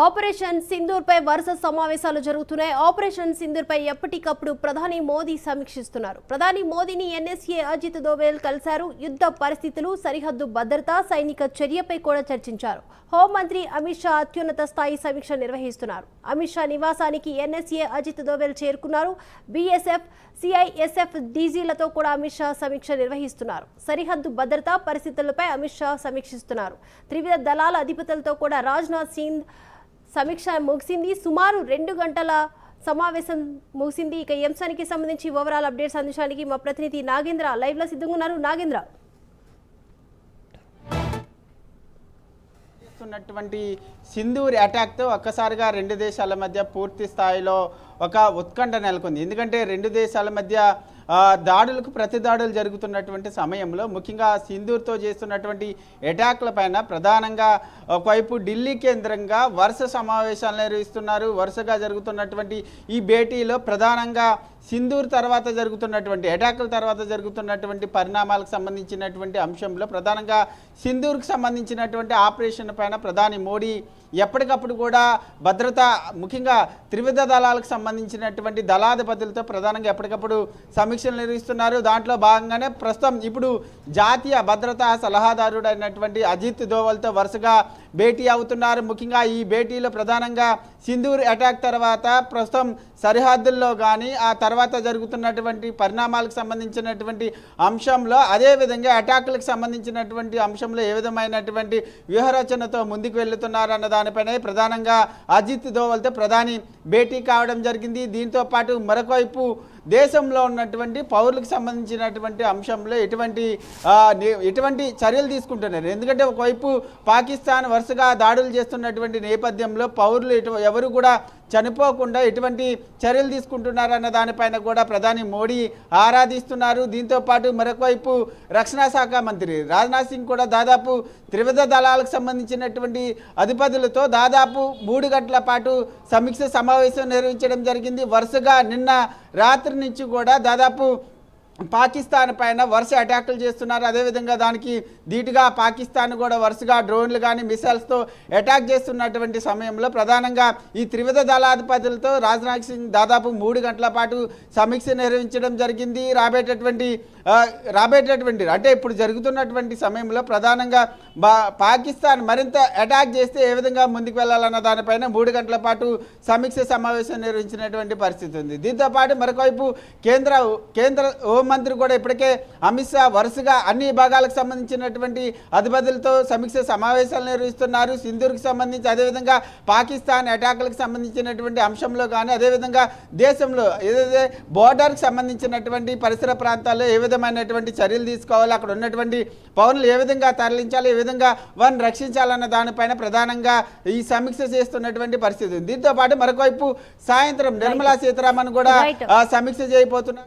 Operation Sindoor పై వరుస సమావేశాలు జరుగుతున్నాయి. ఆపరేషన్ సింధూర్ పై ఎప్పటికప్పుడు ప్రధాని మోదీ సమీక్షిస్తున్నారు. ప్రధాని మోదీని ఎన్ఎస్ఏ అజిత్ దోవల్ కలిశారు. యుద్ధ పరిస్థితులు, సరిహద్దు భద్రత, సైనిక చర్యపై కూడా చర్చించారు. హోంమంత్రి అమిత్ షా అత్యున్నత స్థాయి సమీక్ష నిర్వహిస్తున్నారు. అమిత్ షా నివాసానికి ఎన్ఎస్ఏ అజిత్ దోవల్ చేరుకున్నారు. బీఎస్ఎఫ్, సిఐఎస్ఎఫ్ డీజీలతో కూడా అమిత్ షా సమీక్ష నిర్వహిస్తున్నారు. సరిహద్దు భద్రతా పరిస్థితులపై అమిత్ షా సమీక్షిస్తున్నారు. త్రివిధ దళాల అధిపతులతో కూడా రాజ్నాథ్ సింగ్ సమీక్ష ముగిసింది. సుమారు 2 గంటల సమావేశం ముగిసింది. ఇక ఈ అంశానికి సంబంధించి ఓవరాల్ అప్డేట్స్ అందించడానికి మా ప్రతినిధి నాగేంద్ర లైవ్ లో సిద్ధంగా ఉన్నారు. నాగేంద్ర, సింధూర్ అటాక్తో ఒక్కసారిగా రెండు దేశాల మధ్య పూర్తి స్థాయిలో ఒక ఉత్కంఠ నెలకొంది. ఎందుకంటే రెండు దేశాల మధ్య దాడులకు ప్రతిదాడులు జరుగుతున్నటువంటి సమయంలో ముఖ్యంగా సింధూర్తో చేస్తున్నటువంటి అటాక్ల పైన ప్రధానంగా ఒకవైపు ఢిల్లీ కేంద్రంగా వరుస సమావేశాలు నిర్వహిస్తున్నారు. వరుసగా జరుగుతున్నటువంటి ఈ భేటీలో ప్రధానంగా సింధూర్ తర్వాత జరుగుతున్నటువంటి అటాక్ల తర్వాత జరుగుతున్నటువంటి పరిణామాలకు సంబంధించినటువంటి అంశంలో ప్రధానంగా సింధూర్కి సంబంధించినటువంటి ఆపరేషన్ పైన ప్రధాని మోడీ ఎప్పటికప్పుడు కూడా భద్రత, ముఖ్యంగా త్రివిధ దళాలకు సంబంధించినటువంటి దళాధిపతులతో ప్రధానంగా ఎప్పటికప్పుడు సమీక్షలు నిర్వహిస్తున్నారు. దాంట్లో భాగంగానే ప్రస్తుతం ఇప్పుడు జాతీయ భద్రతా సలహాదారుడు అయినటువంటి అజిత్ దోవల్తో వరుసగా భేటీ అవుతున్నారు. ముఖ్యంగా ఈ భేటీలో ప్రధానంగా సింధూర్ అటాక్ తర్వాత ప్రస్తుతం సరిహద్దుల్లో కానీ ఆ తర్వాత జరుగుతున్నటువంటి పరిణామాలకు సంబంధించినటువంటి అంశంలో, అదేవిధంగా అటాక్లకు సంబంధించినటువంటి అంశంలో ఏ విధమైనటువంటి వ్యూహరచనతో ముందుకు వెళ్తున్నారన్న దానిపైన ప్రధానంగా అజిత్ దోవల్తో ప్రధాని భేటీ కావడం జరిగింది. దీంతో పాటు మరొకవైపు దేశంలో ఉన్నటువంటి పౌరులకు సంబంధించినటువంటి అంశంలో ఎటువంటి చర్యలు తీసుకుంటున్నారు. ఎందుకంటే ఒకవైపు పాకిస్తాన్ వరుసగా దాడులు చేస్తున్నటువంటి నేపథ్యంలో పౌరులు ఎవరు కూడా చనిపోకుండా ఎటువంటి చర్యలు తీసుకుంటున్నారన్న దానిపైన కూడా ప్రధాని మోడీ ఆరాధిస్తున్నారు. దీంతో పాటు మరొకవైపు రక్షణ శాఖ మంత్రి రాజ్నాథ్ సింగ్ కూడా దాదాపు త్రివిధ దళాలకు సంబంధించినటువంటి అధిపతులతో దాదాపు 3 గంటల పాటు సమీక్ష సమావేశం నిర్వహించడం జరిగింది. వరుసగా నిన్న రాత్రి నుంచి కూడా దాదాపు పాకిస్తాన్ పైన వరుస అటాకులు చేస్తున్నారు. అదేవిధంగా దానికి ధీటుగా పాకిస్తాన్ కూడా వరుసగా డ్రోన్లు కానీ మిసైల్స్తో అటాక్ చేస్తున్నటువంటి సమయంలో ప్రధానంగా ఈ త్రివిధ దళాధిపతులతో రాజ్నాథ్ సింగ్ దాదాపు 3 గంటల పాటు సమీక్ష నిర్వహించడం జరిగింది. రాబోయేటటువంటి అంటే ఇప్పుడు జరుగుతున్నటువంటి సమయంలో ప్రధానంగా పాకిస్తాన్ మరింత అటాక్ చేస్తే ఏ విధంగా ముందుకు వెళ్ళాలన్న దానిపైన 3 గంటల పాటు సమీక్ష సమావేశం నిర్వహించినటువంటి పరిస్థితి ఉంది. దీంతో పాటు మరొకవైపు కేంద్ర హోంమంత్రి కూడా ఇప్పటికే అమిత్ షా వరుసగా అన్ని విభాగాలకు సంబంధించినటువంటి అధిపతులతో సమీక్ష సమావేశాలు నిర్వహిస్తున్నారు. సింధూర్కి సంబంధించి, అదేవిధంగా పాకిస్తాన్ అటాకులకు సంబంధించినటువంటి అంశంలో కానీ, అదేవిధంగా దేశంలో ఏదైతే బోర్డర్కి సంబంధించినటువంటి పరిసర ప్రాంతాల్లో ఏ విధమైనటువంటి చర్యలు తీసుకోవాలి, అక్కడ ఉన్నటువంటి పౌరులు ఏ విధంగా తరలించాలి, ఏ విధంగా వారిని రక్షించాలన్న దానిపైన ప్రధానంగా ఈ సమీక్ష చేస్తున్నటువంటి పరిస్థితి ఉంది. దీంతో పాటు మరొకవైపు సాయంత్రం నిర్మలా సీతారామన్ కూడా సమీక్ష చేయబోతున్నారు.